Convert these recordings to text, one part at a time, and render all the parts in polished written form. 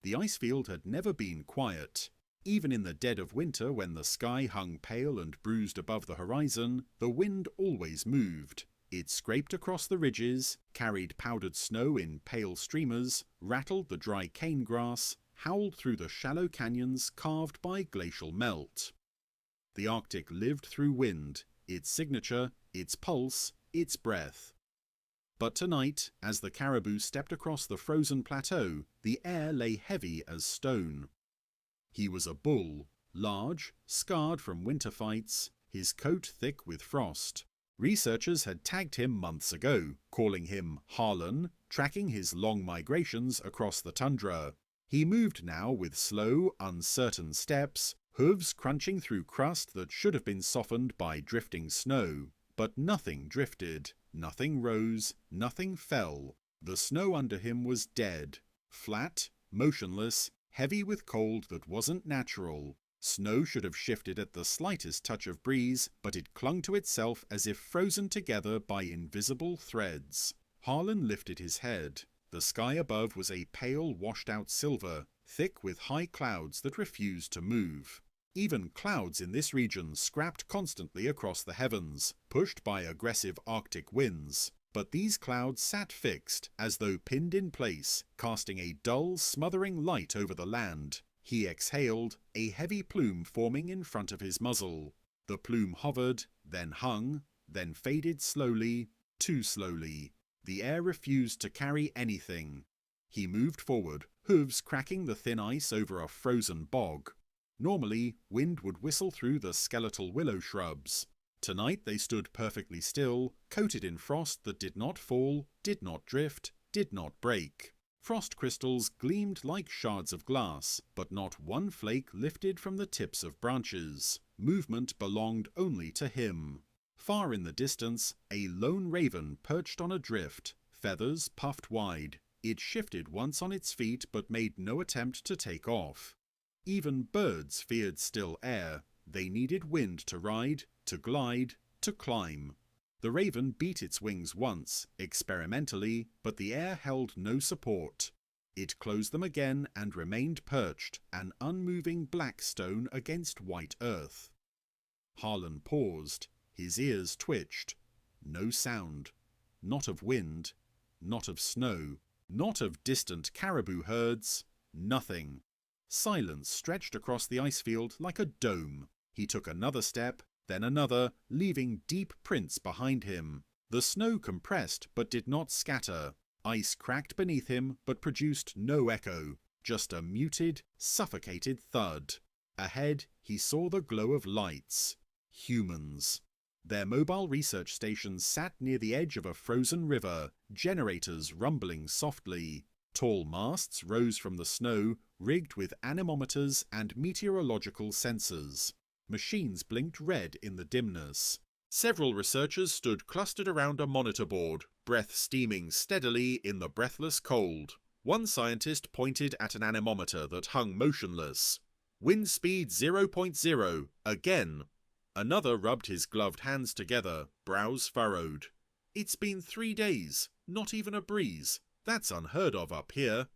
The Icefield had never been quiet. Even in the dead of winter, when the sky hung pale and bruised above the horizon, the wind always moved. It scraped across the ridges, carried powdered snow in pale streamers, rattled the dry cane grass, howled through the shallow canyons carved by glacial melt. The Arctic lived through wind, its signature, its pulse, its breath. But tonight, as the Caribou stepped across the frozen plateau, the air lay heavy as stone. He was a bull, large, scarred from winter fights, his coat thick with frost. Researchers had tagged him months ago, calling him Harlan, tracking his long migrations across the tundra. He moved now with slow, uncertain steps, hooves crunching through crust that should have been softened by drifting snow. But nothing drifted, nothing rose, nothing fell. The snow under him was dead, flat, motionless, heavy with cold that wasn't natural. Snow should have shifted at the slightest touch of breeze, but it clung to itself as if frozen together by invisible threads. Harlan lifted his head. The sky above was a pale, washed-out silver, thick with high clouds that refused to move. Even clouds in this region scrapped constantly across the heavens, pushed by aggressive Arctic winds. But these clouds sat fixed, as though pinned in place, casting a dull, smothering light over the land. He exhaled, a heavy plume forming in front of his muzzle. The plume hovered, then hung, then faded slowly, too slowly. The air refused to carry anything. He moved forward, hooves cracking the thin ice over a frozen bog. Normally, wind would whistle through the skeletal willow shrubs. Tonight they stood perfectly still, coated in frost that did not fall, did not drift, did not break. Frost crystals gleamed like shards of glass, but not one flake lifted from the tips of branches. Movement belonged only to him. Far in the distance, a lone raven perched on a drift, feathers puffed wide. It shifted once on its feet but made no attempt to take off. Even birds feared still air. They needed wind to ride, to glide, to climb. The raven beat its wings once, experimentally, but the air held no support. It closed them again and remained perched, an unmoving black stone against white earth. Harlan paused. His ears twitched. No sound. Not of wind. Not of snow. Not of distant caribou herds. Nothing. Silence stretched across the icefield like a dome. He took another step, then another, leaving deep prints behind him. The snow compressed but did not scatter. Ice cracked beneath him but produced no echo, just a muted, suffocated thud. Ahead, he saw the glow of lights. Humans. Their mobile research stations sat near the edge of a frozen river, generators rumbling softly. Tall masts rose from the snow, rigged with anemometers and meteorological sensors. Machines blinked red in the dimness. Several researchers stood clustered around a monitor board, breath steaming steadily in the breathless cold. One scientist pointed at an anemometer that hung motionless. Wind speed 0.0, again. Another rubbed his gloved hands together, brows furrowed. It's been 3 days, not even a breeze. That's unheard of up here.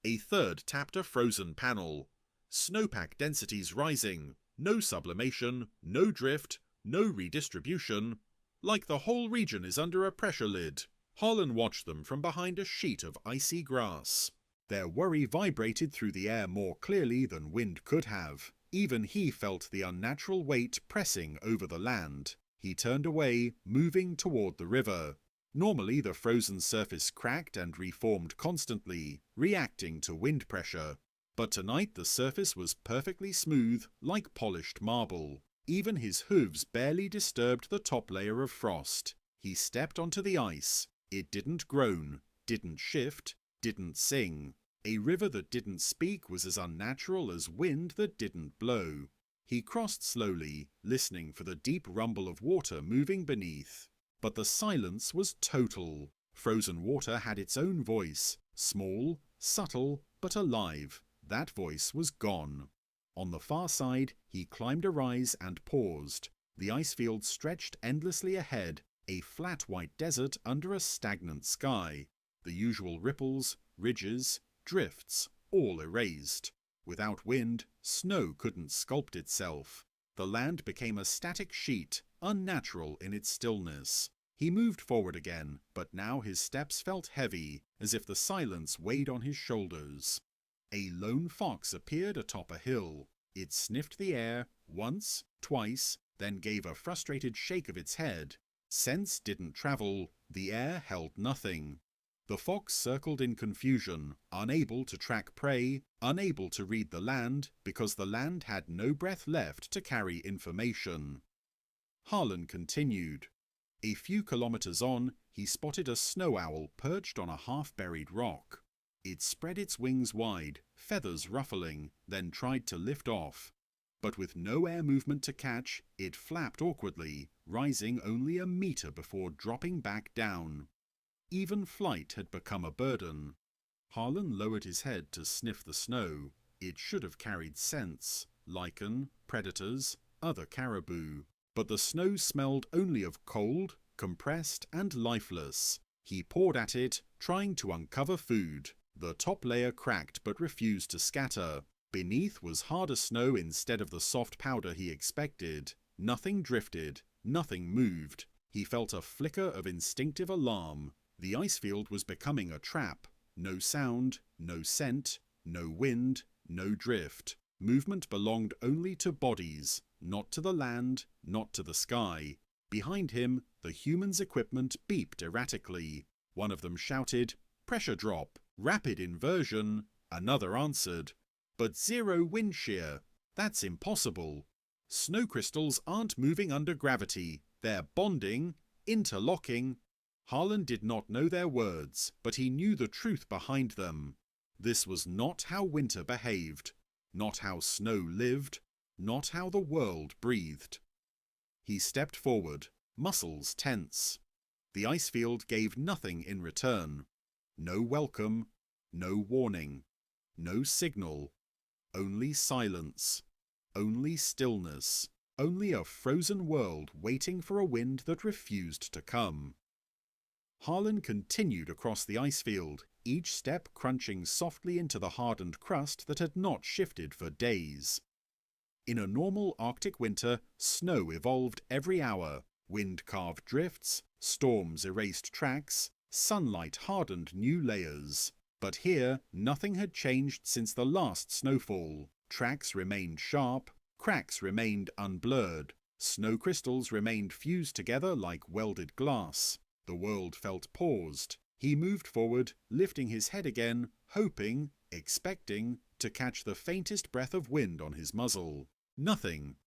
A third tapped a frozen panel. Snowpack densities rising. No sublimation, no drift, no redistribution. Like the whole region is under a pressure lid. Harlan watched them from behind a sheet of icy grass. Their worry vibrated through the air more clearly than wind could have. Even he felt the unnatural weight pressing over the land. He turned away, moving toward the river. Normally the frozen surface cracked and reformed constantly, reacting to wind pressure. But tonight the surface was perfectly smooth, like polished marble. Even his hooves barely disturbed the top layer of frost. He stepped onto the ice. It didn't groan, didn't shift, didn't sing. A river that didn't speak was as unnatural as wind that didn't blow. He crossed slowly, listening for the deep rumble of water moving beneath. But the silence was total. Frozen water had its own voice, small, subtle, but alive. That voice was gone. On the far side, he climbed a rise and paused. The icefield stretched endlessly ahead, a flat white desert under a stagnant sky. The usual ripples, ridges, drifts, all erased. Without wind, snow couldn't sculpt itself. The land became a static sheet, unnatural in its stillness. He moved forward again, but now his steps felt heavy, as if the silence weighed on his shoulders. A lone fox appeared atop a hill. It sniffed the air once, twice, then gave a frustrated shake of its head. Sense didn't travel, the air held nothing. The fox circled in confusion, unable to track prey, unable to read the land, because the land had no breath left to carry information. Harlan continued. A few kilometers on, he spotted a snow owl perched on a half-buried rock. It spread its wings wide, feathers ruffling, then tried to lift off. But with no air movement to catch, it flapped awkwardly, rising only a meter before dropping back down. Even flight had become a burden. Harlan lowered his head to sniff the snow. It should have carried scents, lichen, predators, other caribou. But the snow smelled only of cold, compressed and lifeless. He pawed at it, trying to uncover food. The top layer cracked but refused to scatter. Beneath was harder snow instead of the soft powder he expected. Nothing drifted, nothing moved. He felt a flicker of instinctive alarm. The icefield was becoming a trap. No sound, no scent, no wind, no drift. Movement belonged only to bodies, not to the land, not to the sky. Behind him, the human's equipment beeped erratically. One of them shouted, "Pressure drop, rapid inversion." Another answered, "But zero wind shear. That's impossible. Snow crystals aren't moving under gravity. They're bonding, interlocking." Harlan did not know their words, but he knew the truth behind them. This was not how winter behaved, not how snow lived, not how the world breathed. He stepped forward, muscles tense. The icefield gave nothing in return. No welcome, no warning, no signal. Only silence, only stillness, only a frozen world waiting for a wind that refused to come. Harlan continued across the icefield, each step crunching softly into the hardened crust that had not shifted for days. In a normal Arctic winter, snow evolved every hour. Wind carved drifts, storms erased tracks, sunlight hardened new layers. But here, nothing had changed since the last snowfall. Tracks remained sharp, cracks remained unblurred, snow crystals remained fused together like welded glass. The world felt paused. He moved forward, lifting his head again, hoping, expecting, to catch the faintest breath of wind on his muzzle. Nothing.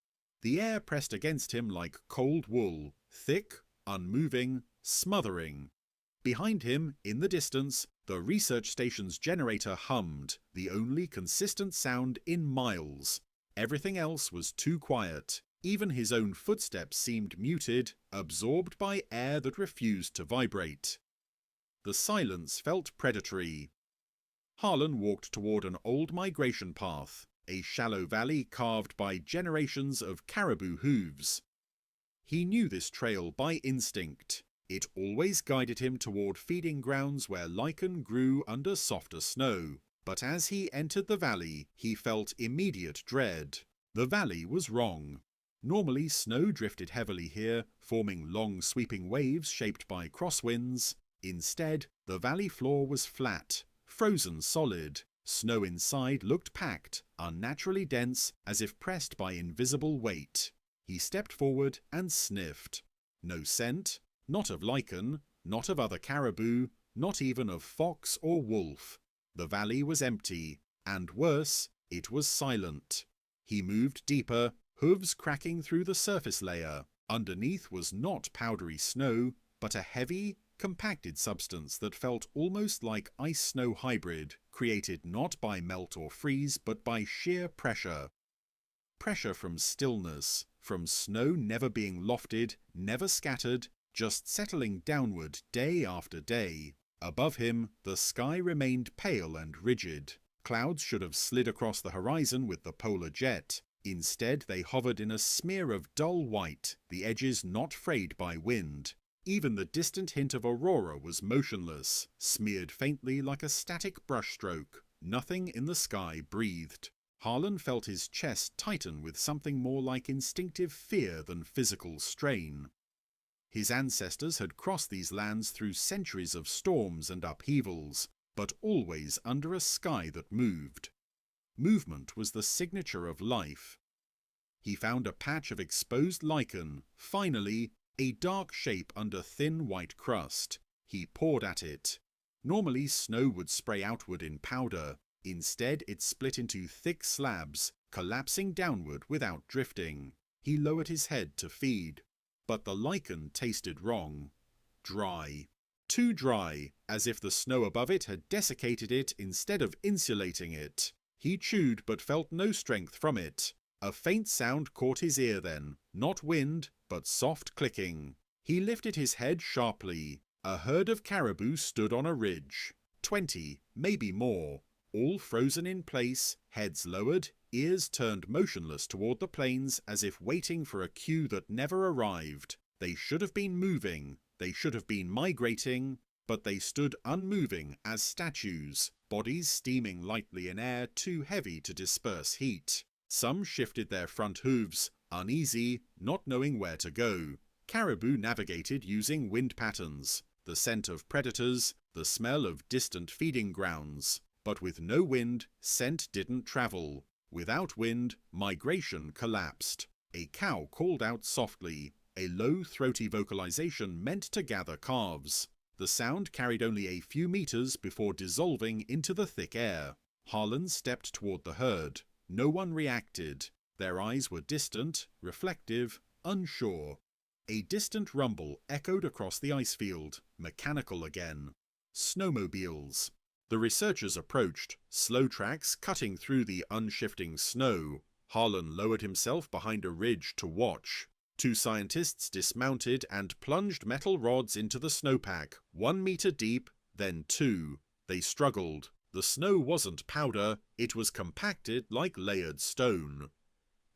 The air pressed against him like cold wool, thick, unmoving, smothering. Behind him, in the distance, the research station's generator hummed, the only consistent sound in miles. Everything else was too quiet. Even his own footsteps seemed muted, absorbed by air that refused to vibrate. The silence felt predatory. Harlan walked toward an old migration path, a shallow valley carved by generations of caribou hooves. He knew this trail by instinct. It always guided him toward feeding grounds where lichen grew under softer snow. But as he entered the valley, he felt immediate dread. The valley was wrong. Normally, snow drifted heavily here, forming long sweeping waves shaped by crosswinds. Instead, the valley floor was flat, frozen solid. Snow inside looked packed, unnaturally dense, as if pressed by invisible weight. He stepped forward and sniffed. No scent, not of lichen, not of other caribou, not even of fox or wolf. The valley was empty, and worse, it was silent. He moved deeper, hooves cracking through the surface layer. Underneath was not powdery snow, but a heavy, compacted substance that felt almost like ice-snow hybrid, created not by melt or freeze, but by sheer pressure. Pressure from stillness, from snow never being lofted, never scattered, just settling downward day after day. Above him, the sky remained pale and rigid. Clouds should have slid across the horizon with the polar jet. Instead, they hovered in a smear of dull white, the edges not frayed by wind. Even the distant hint of aurora was motionless, smeared faintly like a static brushstroke. Nothing in the sky breathed. Harlan felt his chest tighten with something more like instinctive fear than physical strain. His ancestors had crossed these lands through centuries of storms and upheavals, but always under a sky that moved. Movement was the signature of life. He found a patch of exposed lichen, finally, a dark shape under thin white crust. He pawed at it. Normally snow would spray outward in powder. Instead it split into thick slabs, collapsing downward without drifting. He lowered his head to feed. But the lichen tasted wrong. Dry. Too dry, as if the snow above it had desiccated it instead of insulating it. He chewed but felt no strength from it. A faint sound caught his ear then, not wind, but soft clicking. He lifted his head sharply. A herd of caribou stood on a ridge. 20, maybe more, all frozen in place, heads lowered, ears turned motionless toward the plains as if waiting for a cue that never arrived. They should have been moving, they should have been migrating, but they stood unmoving as statues, bodies steaming lightly in air too heavy to disperse heat. Some shifted their front hooves, uneasy, not knowing where to go. Caribou navigated using wind patterns, the scent of predators, the smell of distant feeding grounds. But with no wind, scent didn't travel. Without wind, migration collapsed. A cow called out softly, a low, throaty vocalization meant to gather calves. The sound carried only a few meters before dissolving into the thick air. Harlan stepped toward the herd. No one reacted. Their eyes were distant, reflective, unsure. A distant rumble echoed across the Icefield, mechanical again. Snowmobiles. The researchers approached, slow tracks cutting through the unshifting snow. Harlan lowered himself behind a ridge to watch. Two scientists dismounted and plunged metal rods into the snowpack, 1 meter deep, then 2. They struggled. The snow wasn't powder, it was compacted like layered stone.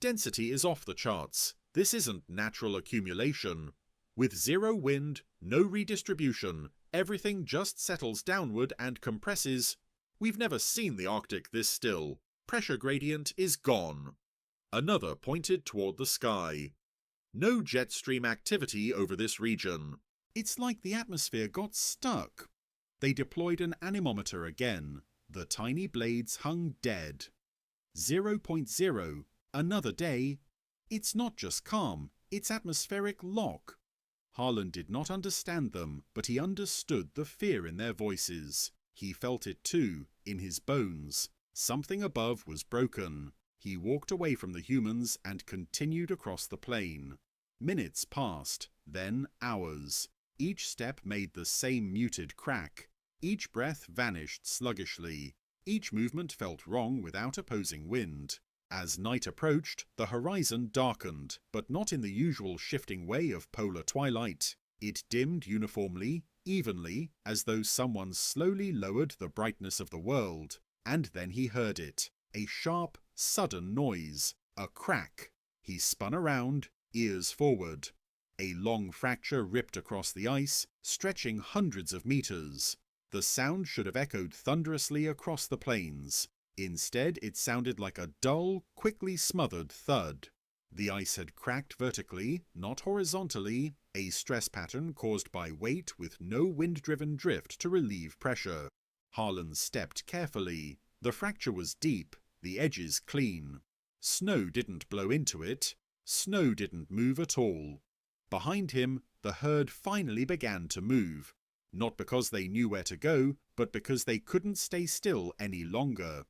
Density is off the charts. This isn't natural accumulation. With zero wind, no redistribution, everything just settles downward and compresses. We've never seen the Arctic this still. Pressure gradient is gone. Another pointed toward the sky. No jet stream activity over this region. It's like the atmosphere got stuck. They deployed an anemometer again. The tiny blades hung dead. 0.0. Another day. It's not just calm, it's atmospheric lock. Harlan did not understand them, but he understood the fear in their voices. He felt it too, in his bones. Something above was broken. He walked away from the humans and continued across the plain. Minutes passed, then hours. Each step made the same muted crack. Each breath vanished sluggishly. Each movement felt wrong without opposing wind. As night approached, the horizon darkened, but not in the usual shifting way of polar twilight. It dimmed uniformly, evenly, as though someone slowly lowered the brightness of the world. And then he heard it. A sharp, sudden noise. A crack. He spun around, ears forward. A long fracture ripped across the ice, stretching hundreds of meters. The sound should have echoed thunderously across the plains. Instead, it sounded like a dull, quickly smothered thud. The ice had cracked vertically, not horizontally, a stress pattern caused by weight with no wind-driven drift to relieve pressure. Harlan stepped carefully. The fracture was deep, the edges clean. Snow didn't blow into it. Snow didn't move at all. Behind him, the herd finally began to move. Not because they knew where to go, but because they couldn't stay still any longer.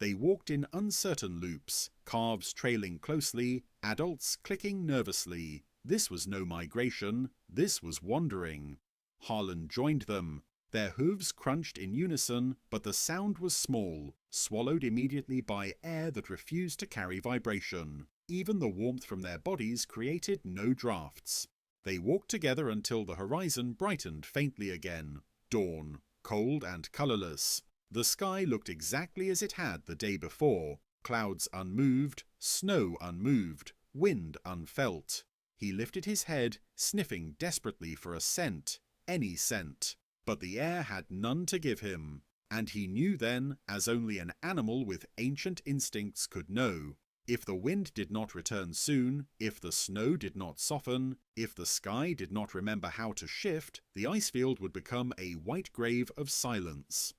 They walked in uncertain loops, calves trailing closely, adults clicking nervously. This was no migration, this was wandering. Harlan joined them. Their hooves crunched in unison, but the sound was small, swallowed immediately by air that refused to carry vibration. Even the warmth from their bodies created no drafts. They walked together until the horizon brightened faintly again. Dawn, cold and colourless. The sky looked exactly as it had the day before. Clouds unmoved, snow unmoved, wind unfelt. He lifted his head, sniffing desperately for a scent, any scent. But the air had none to give him. And he knew then, as only an animal with ancient instincts could know, if the wind did not return soon, if the snow did not soften, if the sky did not remember how to shift, the Icefield would become a white grave of silence.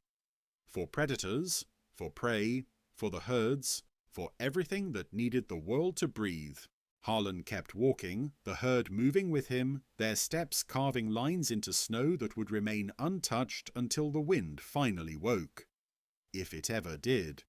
For predators, for prey, for the herds, for everything that needed the world to breathe. Harlan kept walking, the herd moving with him, their steps carving lines into snow that would remain untouched until the wind finally woke. If it ever did.